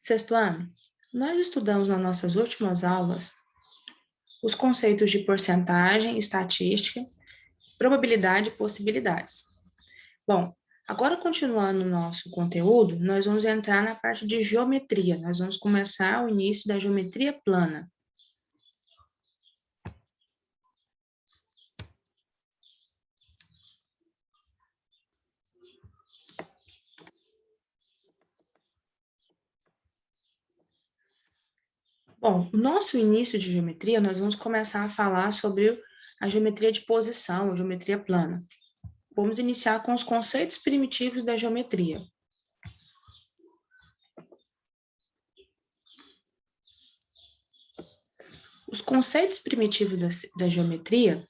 Sexto ano, nós estudamos nas nossas últimas aulas os conceitos de porcentagem, estatística, probabilidade e possibilidades. Bom, agora continuando o nosso conteúdo, nós vamos entrar na parte de geometria. Nós vamos começar o início da geometria plana. Bom, o nosso início de geometria, nós vamos começar a falar sobre a geometria de posição, a geometria plana. Vamos iniciar com os conceitos primitivos da geometria. Os conceitos primitivos da geometria,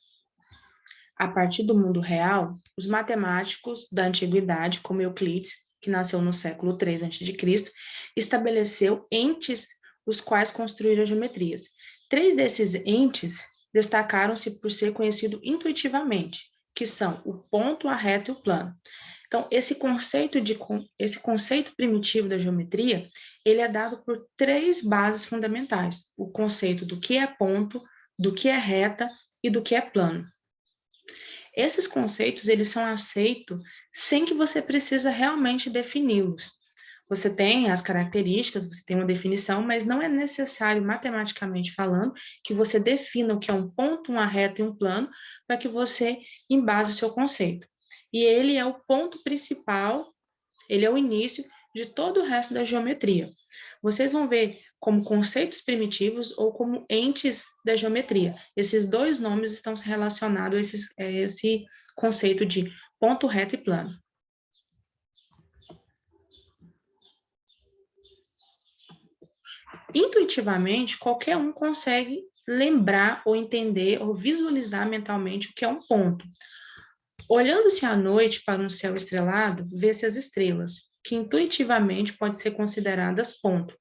a partir do mundo real, os matemáticos da antiguidade, como Euclides, que nasceu no século III a.C., estabeleceu entes os quais construíram as geometrias. Três desses entes destacaram-se por ser conhecido intuitivamente, que são o ponto, a reta e o plano. Então, esse conceito primitivo da geometria, ele é dado por três bases fundamentais: o conceito do que é ponto, do que é reta e do que é plano. Esses conceitos, eles são aceitos sem que você precisa realmente defini-los. Você tem as características, você tem uma definição, mas não é necessário, matematicamente falando, que você defina o que é um ponto, uma reta e um plano, para que você embase o seu conceito. E ele é o ponto principal, ele é o início de todo o resto da geometria. Vocês vão ver como conceitos primitivos ou como entes da geometria. Esses dois nomes estão relacionados a esse conceito de ponto, reto e plano. Intuitivamente, qualquer um consegue lembrar ou entender ou visualizar mentalmente o que é um ponto. Olhando-se à noite para um céu estrelado, vê-se as estrelas, que intuitivamente podem ser consideradas ponto.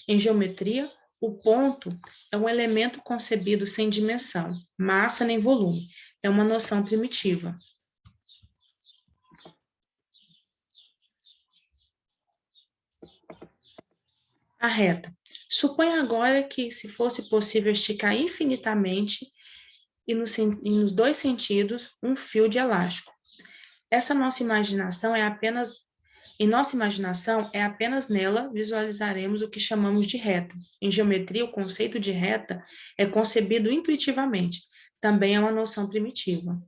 Em geometria, o ponto é um elemento concebido sem dimensão, massa nem volume. É uma noção primitiva. A reta. Suponha agora que, se fosse possível esticar infinitamente e nos dois sentidos um fio de elástico. Em nossa imaginação, é apenas nela visualizaremos o que chamamos de reta. Em geometria, o conceito de reta é concebido intuitivamente. Também é uma noção primitiva.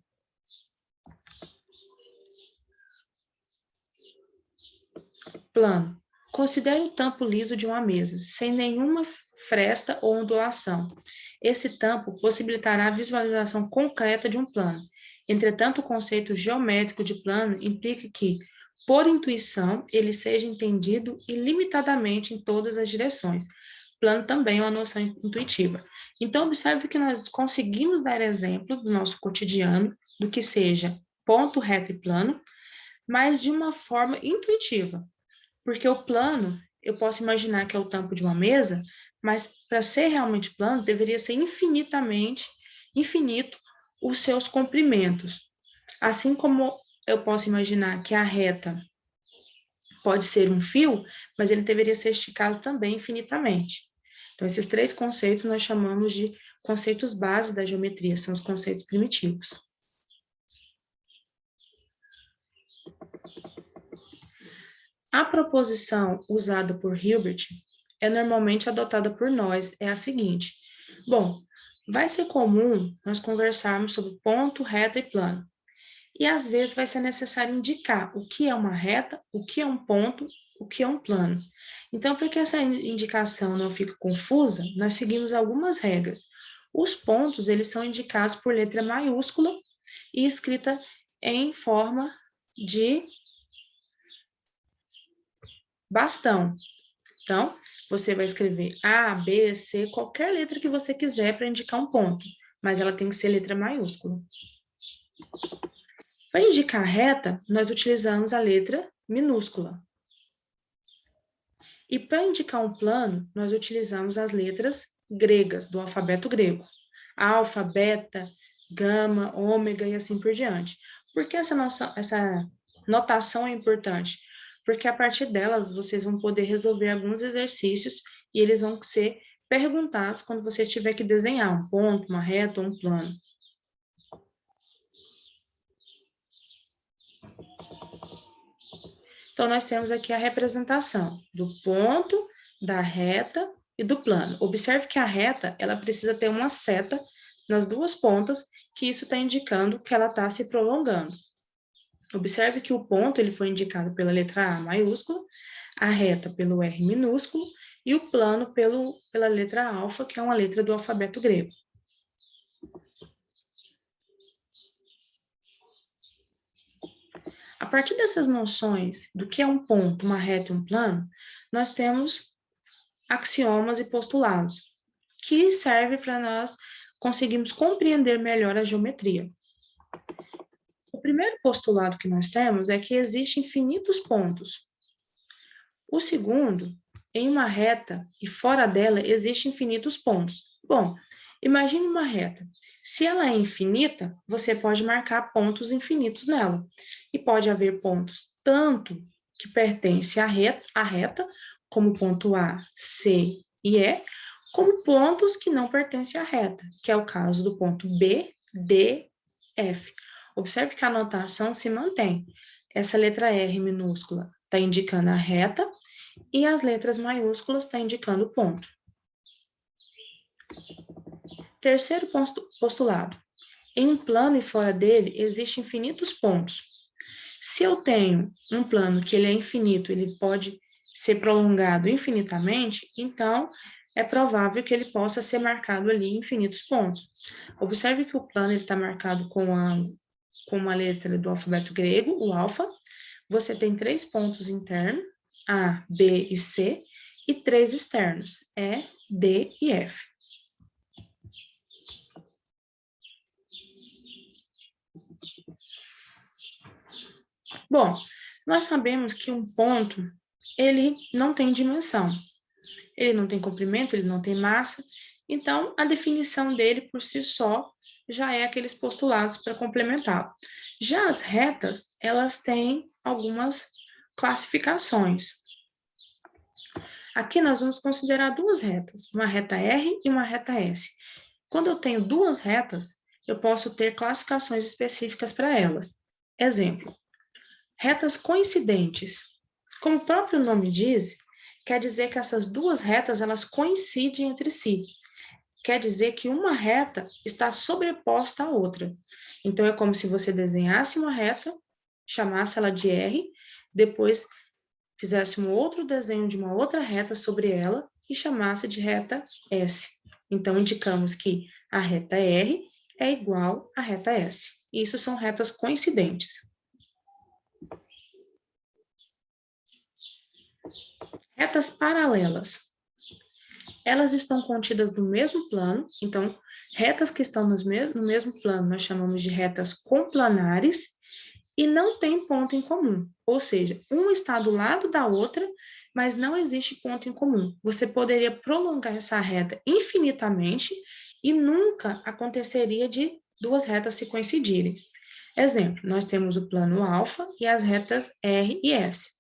Plano. Considere o tampo liso de uma mesa, sem nenhuma fresta ou ondulação. Esse tampo possibilitará a visualização concreta de um plano. Entretanto, o conceito geométrico de plano implica que, por intuição, ele seja entendido ilimitadamente em todas as direções. Plano também é uma noção intuitiva. Então, observe que nós conseguimos dar exemplo do nosso cotidiano, do que seja ponto, reto e plano, mas de uma forma intuitiva. Porque o plano, eu posso imaginar que é o tampo de uma mesa, mas para ser realmente plano, deveria ser infinito os seus comprimentos. Assim como eu posso imaginar que a reta pode ser um fio, mas ele deveria ser esticado também infinitamente. Então, esses três conceitos nós chamamos de conceitos base da geometria, são os conceitos primitivos. A proposição usada por Hilbert é normalmente adotada por nós, é a seguinte: bom, vai ser comum nós conversarmos sobre ponto, reta e plano. E às vezes vai ser necessário indicar o que é uma reta, o que é um ponto, o que é um plano. Então, para que essa indicação não fique confusa, nós seguimos algumas regras. Os pontos, eles são indicados por letra maiúscula e escrita em forma de bastão. Então, você vai escrever A, B, C, qualquer letra que você quiser para indicar um ponto, mas ela tem que ser letra maiúscula. Para indicar reta, nós utilizamos a letra minúscula. E para indicar um plano, nós utilizamos as letras gregas, do alfabeto grego. Alfa, beta, gama, ômega e assim por diante. Por que essa notação é importante? porque a partir delas vocês vão poder resolver alguns exercícios e eles vão ser perguntados quando você tiver que desenhar um ponto, uma reta ou um plano. Então, nós temos aqui a representação do ponto, da reta e do plano. Observe que a reta, ela precisa ter uma seta nas duas pontas, que isso está indicando que ela está se prolongando. Observe que o ponto ele foi indicado pela letra A maiúscula, a reta pelo R minúsculo e o plano pela letra alfa, que é uma letra do alfabeto grego. A partir dessas noções do que é um ponto, uma reta e um plano, nós temos axiomas e postulados, que servem para nós conseguirmos compreender melhor a geometria. O primeiro postulado que nós temos é que existem infinitos pontos. O segundo, em uma reta e fora dela existem infinitos pontos. Bom, imagine uma reta. Se ela é infinita, você pode marcar pontos infinitos nela. E pode haver pontos tanto que pertencem à reta, como ponto A, C e E, como pontos que não pertencem à reta, que é o caso do ponto B, D, F. Observe que a notação se mantém. Essa letra R minúscula está indicando a reta e as letras maiúsculas estão indicando o ponto. Terceiro postulado. Em um plano e fora dele, existem infinitos pontos. Se eu tenho um plano que ele é infinito, ele pode ser prolongado infinitamente, então é provável que ele possa ser marcado ali em infinitos pontos. Observe que o plano está marcado com uma letra do alfabeto grego, o alfa. Você tem 3 pontos internos, A, B e C, e 3 externos, E, D e F. Bom, nós sabemos que um ponto, ele não tem dimensão. Ele não tem comprimento, ele não tem massa, então a definição dele por si só já é aqueles postulados para complementá-lo. Já as retas, elas têm algumas classificações. Aqui nós vamos considerar duas retas, uma reta R e uma reta S. Quando eu tenho duas retas, eu posso ter classificações específicas para elas. Exemplo, retas coincidentes. Como o próprio nome diz, quer dizer que essas duas retas elas coincidem entre si. Quer dizer que uma reta está sobreposta à outra. Então, é como se você desenhasse uma reta, chamasse ela de R, depois fizesse um outro desenho de uma outra reta sobre ela e chamasse de reta S. Então, indicamos que a reta R é igual à reta S. Isso são retas coincidentes. Retas paralelas. Elas estão contidas no mesmo plano, então, retas que estão no mesmo plano nós chamamos de retas complanares e não tem ponto em comum, ou seja, uma está do lado da outra, mas não existe ponto em comum. Você poderia prolongar essa reta infinitamente e nunca aconteceria de duas retas se coincidirem. Exemplo, nós temos o plano alfa e as retas R e S.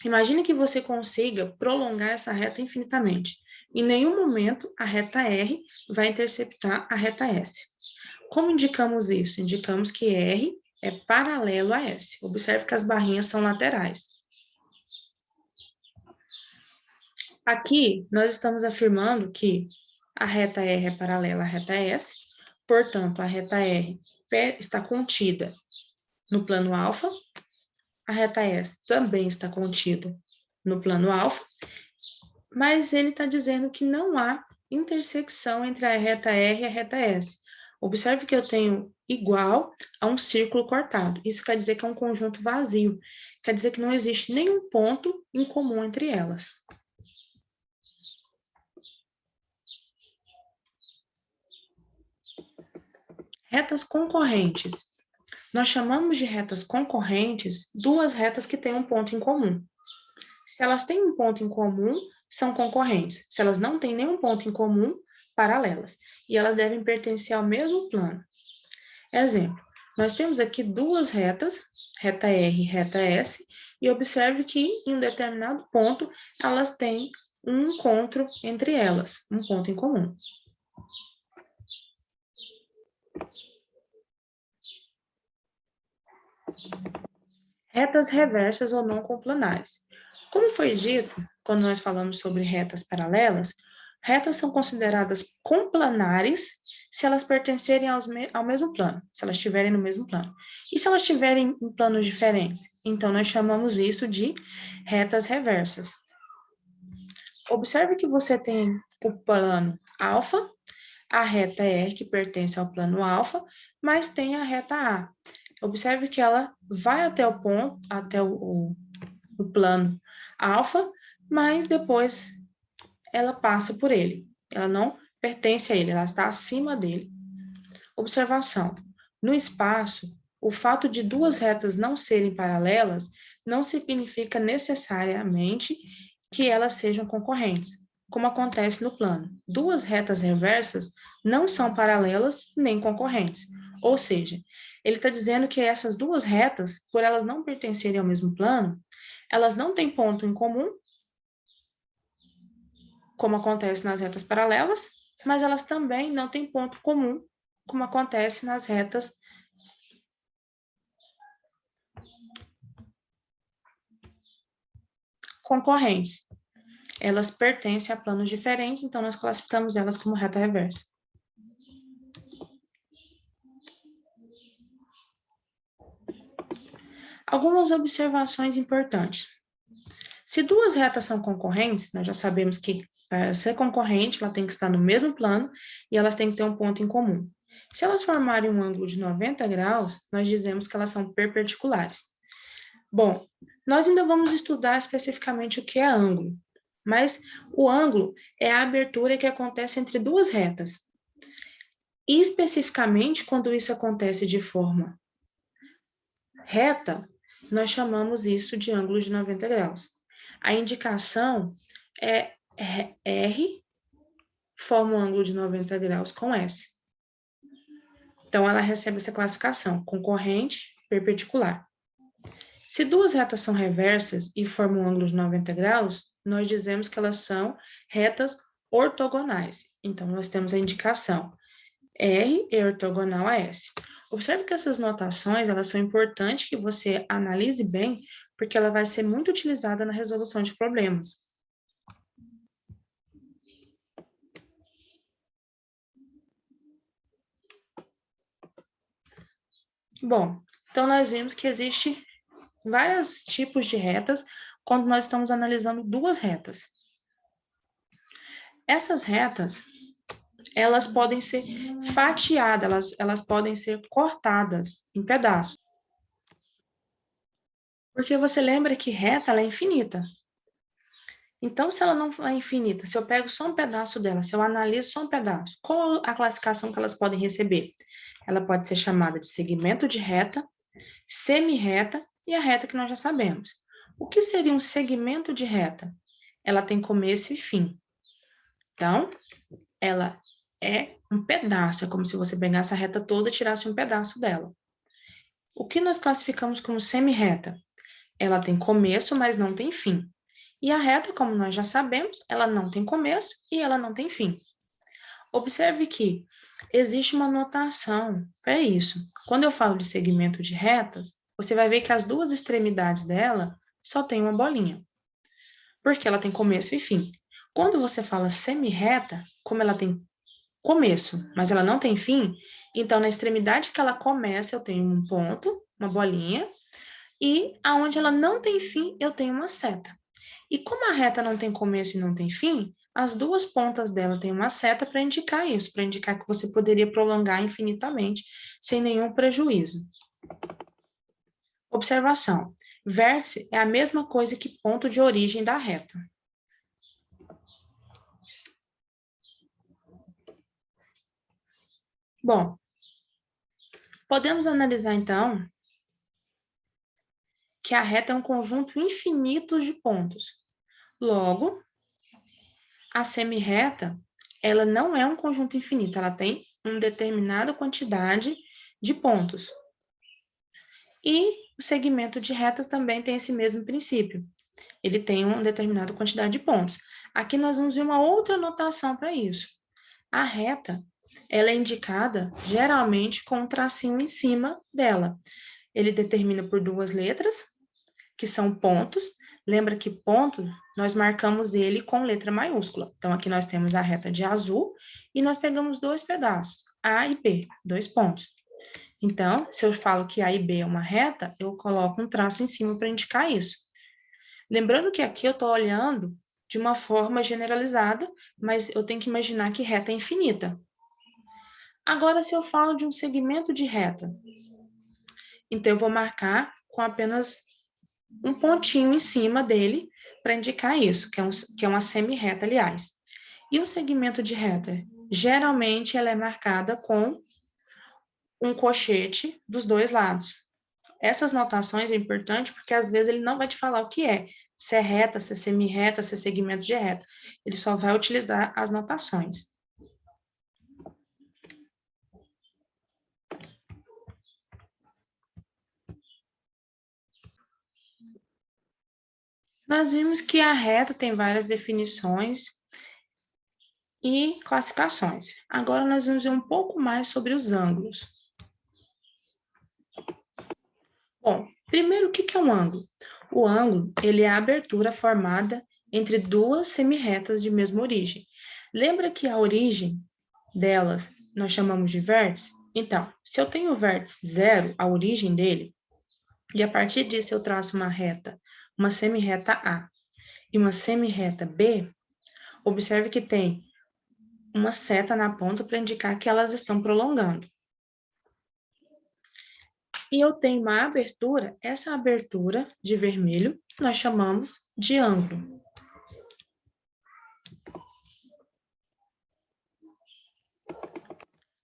Imagine que você consiga prolongar essa reta infinitamente. Em nenhum momento a reta R vai interceptar a reta S. Como indicamos isso? Indicamos que R é paralelo a S. Observe que as barrinhas são laterais. Aqui, nós estamos afirmando que a reta R é paralela à reta S, portanto, a reta R está contida no plano alfa, a reta S também está contida no plano alfa, mas ele está dizendo que não há intersecção entre a reta R e a reta S. Observe que eu tenho igual a um círculo cortado. Isso quer dizer que é um conjunto vazio. Quer dizer que não existe nenhum ponto em comum entre elas. Retas concorrentes. Nós chamamos de retas concorrentes duas retas que têm um ponto em comum. Se elas têm um ponto em comum, são concorrentes. Se elas não têm nenhum ponto em comum, paralelas. E elas devem pertencer ao mesmo plano. Exemplo, nós temos aqui duas retas, reta R e reta S, e observe que em um determinado ponto elas têm um encontro entre elas, um ponto em comum. Retas reversas ou não complanares. Como foi dito, quando nós falamos sobre retas paralelas, retas são consideradas complanares se elas pertencerem ao mesmo plano, se elas estiverem no mesmo plano. E se elas estiverem em planos diferentes? Então, nós chamamos isso de retas reversas. Observe que você tem o plano alfa, a reta R, que pertence ao plano alfa, mas tem a reta A. Observe que ela vai até o ponto, até o plano alfa, mas depois ela passa por ele. Ela não pertence a ele, ela está acima dele. Observação: no espaço, o fato de duas retas não serem paralelas não significa necessariamente que elas sejam concorrentes, como acontece no plano. Duas retas reversas não são paralelas nem concorrentes, ou seja, ele está dizendo que essas duas retas, por elas não pertencerem ao mesmo plano, elas não têm ponto em comum, como acontece nas retas paralelas, mas elas também não têm ponto comum, como acontece nas retas concorrentes. Elas pertencem a planos diferentes, então nós classificamos elas como reta reversa. Algumas observações importantes. Se duas retas são concorrentes, nós já sabemos que para ser concorrente, ela tem que estar no mesmo plano e elas têm que ter um ponto em comum. Se elas formarem um ângulo de 90 graus, nós dizemos que elas são perpendiculares. Bom, nós ainda vamos estudar especificamente o que é ângulo, mas o ângulo é a abertura que acontece entre duas retas. E especificamente, quando isso acontece de forma reta, nós chamamos isso de ângulo de 90 graus. A indicação é R, forma um ângulo de 90 graus com S. Então, ela recebe essa classificação, concorrente, perpendicular. Se duas retas são reversas e formam um ângulo de 90 graus, nós dizemos que elas são retas ortogonais. Então, nós temos a indicação R é ortogonal a S. Observe que essas notações, elas são importantes que você analise bem, porque ela vai ser muito utilizada na resolução de problemas. Bom, então nós vimos que existe vários tipos de retas quando nós estamos analisando duas retas. Essas retas, elas podem ser fatiadas, elas podem ser cortadas em pedaços. Porque você lembra que reta, ela é infinita. Então, se ela não é infinita, se eu pego só um pedaço dela, se eu analiso só um pedaço, qual a classificação que elas podem receber? Ela pode ser chamada de segmento de reta, semi-reta e a reta que nós já sabemos. O que seria um segmento de reta? Ela tem começo e fim. Então, ela é um pedaço, é como se você pegasse a reta toda e tirasse um pedaço dela. O que nós classificamos como semi-reta? Ela tem começo, mas não tem fim. E a reta, como nós já sabemos, ela não tem começo e ela não tem fim. Observe que existe uma notação para isso. Quando eu falo de segmento de retas, você vai ver que as duas extremidades dela só tem uma bolinha, porque ela tem começo e fim. Quando você fala semi-reta, como ela tem começo, mas ela não tem fim, então na extremidade que ela começa eu tenho um ponto, uma bolinha, e aonde ela não tem fim eu tenho uma seta. E como a reta não tem começo e não tem fim, as duas pontas dela têm uma seta para indicar isso, para indicar que você poderia prolongar infinitamente sem nenhum prejuízo. Observação: vértice é a mesma coisa que ponto de origem da reta. Bom, podemos analisar então que a reta é um conjunto infinito de pontos. Logo, a semirreta, ela não é um conjunto infinito, ela tem uma determinada quantidade de pontos. E O segmento de retas também tem esse mesmo princípio. Ele tem uma determinada quantidade de pontos. Aqui nós vamos ver uma outra notação para isso. A reta, ela é indicada geralmente com um tracinho em cima dela. Ele determina por duas letras, que são pontos. Lembra que ponto, nós marcamos ele com letra maiúscula. Então, aqui nós temos a reta de azul e nós pegamos dois pedaços, A e B, 2 pontos. Então, se eu falo que A e B é uma reta, eu coloco um traço em cima para indicar isso. Lembrando que aqui eu estou olhando de uma forma generalizada, mas eu tenho que imaginar que reta é infinita. Agora, se eu falo de um segmento de reta, então eu vou marcar com apenas um pontinho em cima dele para indicar isso, que é uma semi-reta, aliás. E o segmento de reta? Geralmente, ela é marcada com um cochete dos dois lados. Essas notações é importante porque às vezes ele não vai te falar o que é, se é reta, se é semi-reta, se é segmento de reta. Ele só vai utilizar as notações. Nós vimos que a reta tem várias definições e classificações. Agora nós vamos ver um pouco mais sobre os ângulos. Bom, primeiro, o que é um ângulo? O ângulo, ele é a abertura formada entre duas semi-retas de mesma origem. Lembra que a origem delas nós chamamos de vértice? Então, se eu tenho o vértice zero, a origem dele, e a partir disso eu traço uma reta, uma semi-reta A e uma semi-reta B, observe que tem uma seta na ponta para indicar que elas estão prolongando. E eu tenho uma abertura, essa abertura de vermelho, nós chamamos de ângulo.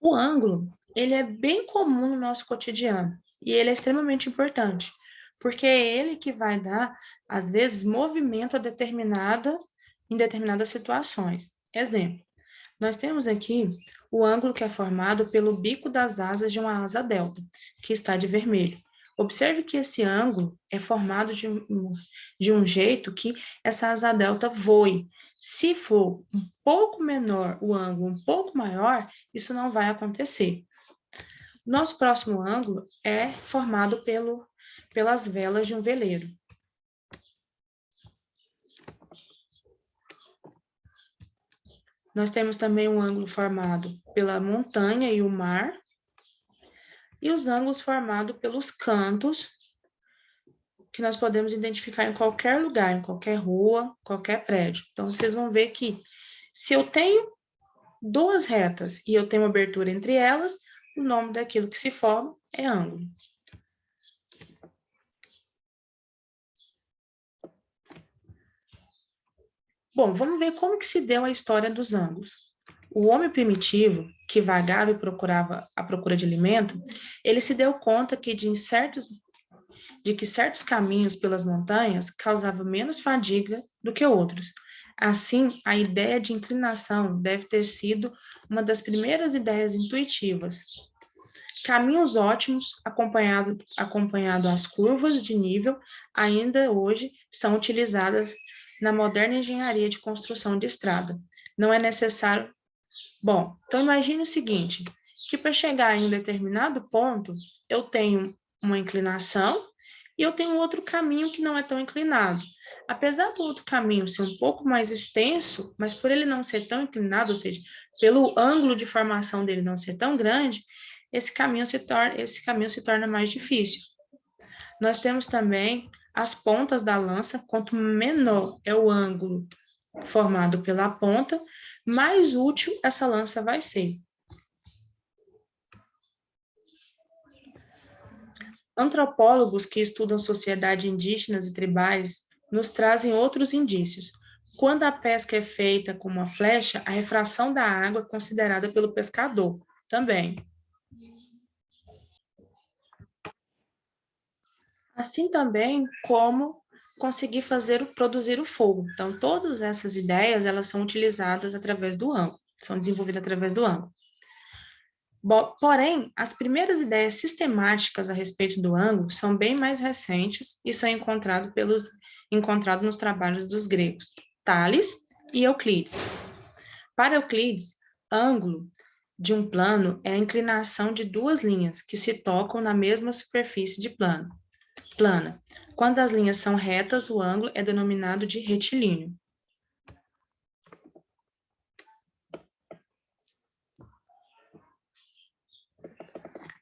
O ângulo, ele é bem comum no nosso cotidiano e ele é extremamente importante, porque é ele que vai dar, às vezes, movimento em determinadas situações. Exemplo, nós temos aqui o ângulo que é formado pelo bico das asas de uma asa delta, que está de vermelho. Observe que esse ângulo é formado de um jeito que essa asa delta voe. Se for um pouco menor o ângulo, um pouco maior, isso não vai acontecer. Nosso próximo ângulo é formado pelas velas de um veleiro. Nós temos também um ângulo formado pela montanha e o mar, e os ângulos formados pelos cantos, que nós podemos identificar em qualquer lugar, em qualquer rua, qualquer prédio. Então, vocês vão ver que se eu tenho duas retas e eu tenho uma abertura entre elas, o nome daquilo que se forma é ângulo. Bom, vamos ver como que se deu a história dos ângulos. O homem primitivo, que vagava e procurava a procura de alimento, ele se deu conta que de que certos caminhos pelas montanhas causavam menos fadiga do que outros. Assim, a ideia de inclinação deve ter sido uma das primeiras ideias intuitivas. Caminhos ótimos, acompanhado às curvas de nível, ainda hoje são utilizadas na moderna engenharia de construção de estrada. Não é necessário... Bom, então imagine o seguinte, que para chegar em um determinado ponto, eu tenho uma inclinação e eu tenho outro caminho que não é tão inclinado. Apesar do outro caminho ser um pouco mais extenso, mas por ele não ser tão inclinado, ou seja, pelo ângulo de formação dele não ser tão grande, esse caminho se torna mais difícil. Nós temos também as pontas da lança, quanto menor é o ângulo formado pela ponta, mais útil essa lança vai ser. Antropólogos que estudam sociedades indígenas e tribais nos trazem outros indícios. Quando a pesca é feita com uma flecha, a refração da água é considerada pelo pescador também. Assim também como conseguir produzir o fogo. Então, todas essas ideias, elas são utilizadas através do ângulo, são desenvolvidas através do ângulo. Porém, as primeiras ideias sistemáticas a respeito do ângulo são bem mais recentes e são encontradas nos trabalhos dos gregos, Tales e Euclides. Para Euclides, ângulo de um plano é a inclinação de duas linhas que se tocam na mesma superfície de plana. Quando as linhas são retas, o ângulo é denominado de retilíneo.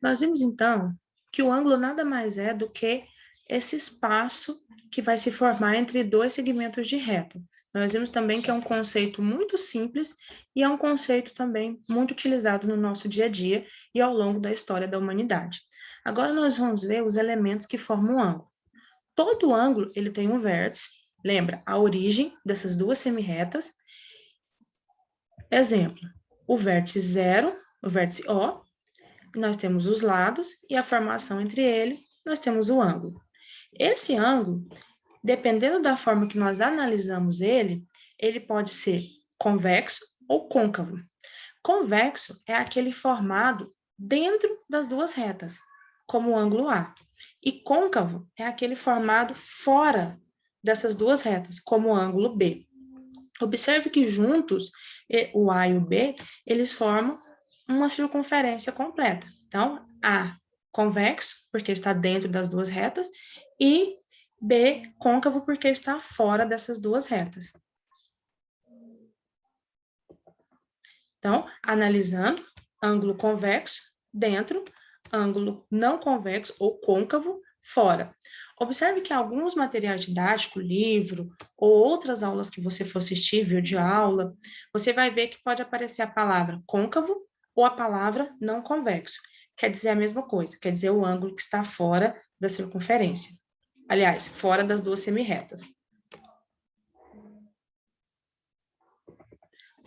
Nós vimos, então, que o ângulo nada mais é do que esse espaço que vai se formar entre dois segmentos de reta. Nós vimos também que é um conceito muito simples e é um conceito também muito utilizado no nosso dia a dia e ao longo da história da humanidade. Agora nós vamos ver os elementos que formam o ângulo. Todo ângulo ele tem um vértice, lembra, a origem dessas duas semirretas. Exemplo, o vértice 0, o vértice O, nós temos os lados e a formação entre eles, nós temos o ângulo. Esse ângulo, dependendo da forma que nós analisamos ele pode ser convexo ou côncavo. Convexo é aquele formado dentro das duas retas, como o ângulo A. E côncavo é aquele formado fora dessas duas retas, como o ângulo B. Observe que juntos, o A e o B, eles formam uma circunferência completa. Então, A convexo, porque está dentro das duas retas, e B côncavo, porque está fora dessas duas retas. Então, analisando, ângulo convexo, dentro, ângulo não convexo ou côncavo, fora. Observe que alguns materiais didáticos, livro, ou outras aulas que você for assistir, vídeo aula, você vai ver que pode aparecer a palavra côncavo ou a palavra não convexo. Quer dizer a mesma coisa, quer dizer o ângulo que está fora da circunferência. Aliás, fora das duas semirretas.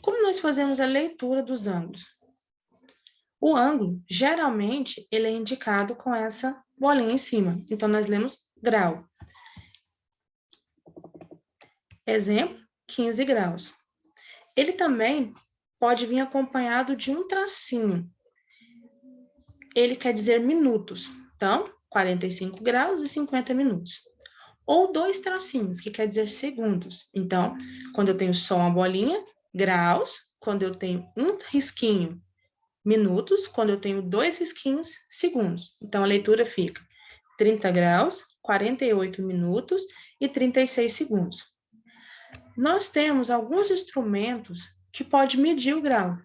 Como nós fazemos a leitura dos ângulos? O ângulo, geralmente, ele é indicado com essa bolinha em cima. Então, nós lemos grau. Exemplo, 15 graus. Ele também pode vir acompanhado de um tracinho. Ele quer dizer minutos. Então, 45 graus e 50 minutos. Ou dois tracinhos, que quer dizer segundos. Então, quando eu tenho só uma bolinha, graus. Quando eu tenho um risquinho, minutos. Quando eu tenho dois risquinhos, segundos. Então, a leitura fica 30 graus, 48 minutos e 36 segundos. Nós temos alguns instrumentos que podem medir o grau.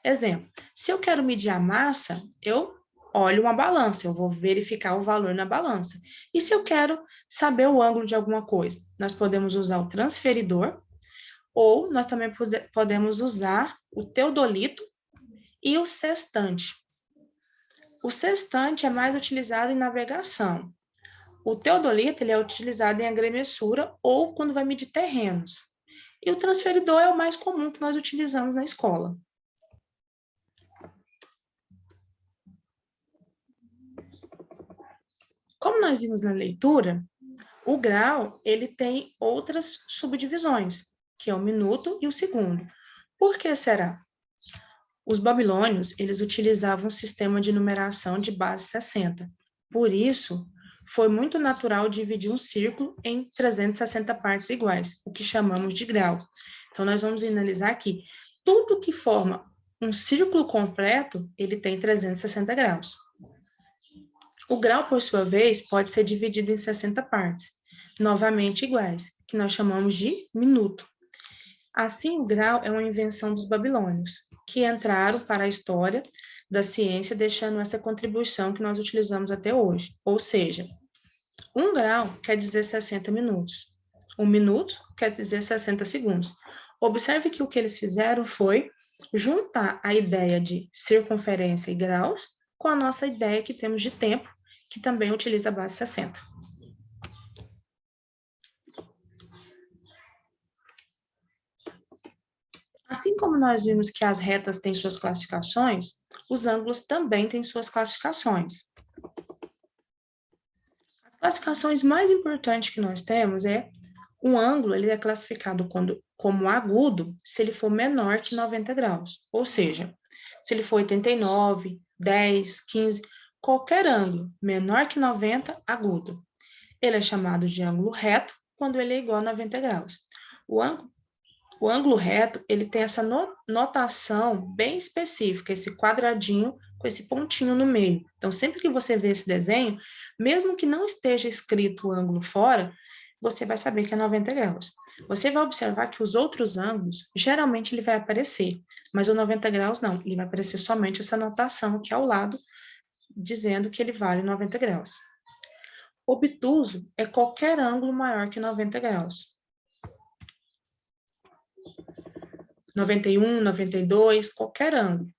Exemplo, se eu quero medir a massa, eu olho uma balança, eu vou verificar o valor na balança. E se eu quero saber o ângulo de alguma coisa, nós podemos usar o transferidor, ou nós também podemos usar o teodolito e o sextante. O sextante é mais utilizado em navegação. O teodolito ele é utilizado em agremessura ou quando vai medir terrenos. E o transferidor é o mais comum que nós utilizamos na escola. Como nós vimos na leitura, o grau ele tem outras subdivisões, que é o minuto e o segundo. Por que será? Os babilônios, eles utilizavam um sistema de numeração de base 60. Por isso, foi muito natural dividir um círculo em 360 partes iguais, o que chamamos de grau. Então, nós vamos analisar aqui. Tudo que forma um círculo completo, ele tem 360 graus. O grau, por sua vez, pode ser dividido em 60 partes, novamente iguais, que nós chamamos de minuto. Assim, o grau é uma invenção dos babilônios, que entraram para a história da ciência, deixando essa contribuição que nós utilizamos até hoje. Ou seja, 1 grau quer dizer 60 minutos. 1 minuto quer dizer 60 segundos. Observe que o que eles fizeram foi juntar a ideia de circunferência e graus com a nossa ideia que temos de tempo, que também utiliza a base 60. Assim como nós vimos que as retas têm suas classificações, os ângulos também têm suas classificações. As classificações mais importantes que nós temos é um ângulo, ele é classificado como agudo se ele for menor que 90 graus. Ou seja, Se ele for 89, 10, 15, qualquer ângulo menor que 90, agudo. Ele é chamado de ângulo reto quando ele é igual a 90 graus. O ângulo reto, ele tem essa notação bem específica, esse quadradinho com esse pontinho no meio. Então, sempre que você vê esse desenho, mesmo que não esteja escrito o ângulo fora, você vai saber que é 90 graus. Você vai observar que os outros ângulos, geralmente ele vai aparecer, mas o 90 graus não, ele vai aparecer somente essa notação aqui ao lado, dizendo que ele vale 90 graus. Obtuso é qualquer ângulo maior que 90 graus. 91, 92, qualquer ângulo.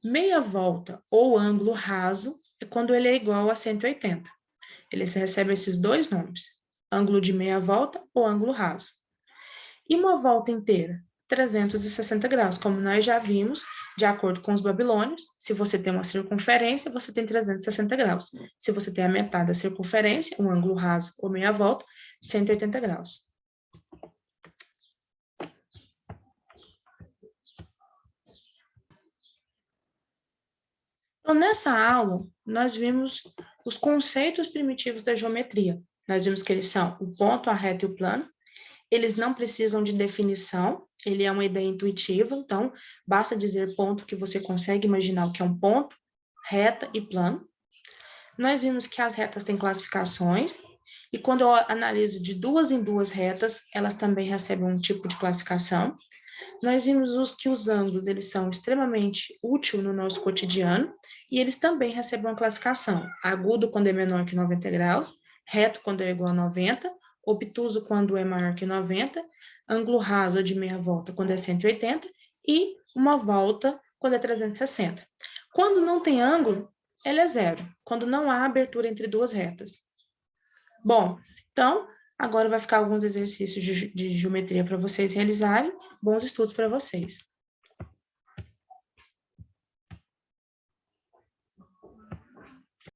Meia volta ou ângulo raso é quando ele é igual a 180. Ele recebe esses dois nomes, ângulo de meia volta ou ângulo raso. E uma volta inteira? 360 graus, como nós já vimos, de acordo com os babilônios, se você tem uma circunferência, você tem 360 graus. Se você tem a metade da circunferência, um ângulo raso ou meia volta, 180 graus. Então, nessa aula, nós vimos os conceitos primitivos da geometria. Nós vimos que eles são o ponto, a reta e o plano. Eles não precisam de definição, ele é uma ideia intuitiva, então, basta dizer ponto que você consegue imaginar o que é um ponto, reta e plano. Nós vimos que as retas têm classificações, e quando eu analiso de duas em duas retas, elas também recebem um tipo de classificação. Nós vimos que os ângulos, eles são extremamente úteis no nosso cotidiano, e eles também recebem uma classificação. Agudo quando é menor que 90 graus, reto quando é igual a 90, obtuso quando é maior que 90, ângulo raso de meia volta quando é 180, e uma volta quando é 360. Quando não tem ângulo, ele é zero, quando não há abertura entre duas retas. Bom, então, agora vai ficar alguns exercícios de geometria para vocês realizarem. Bons estudos para vocês.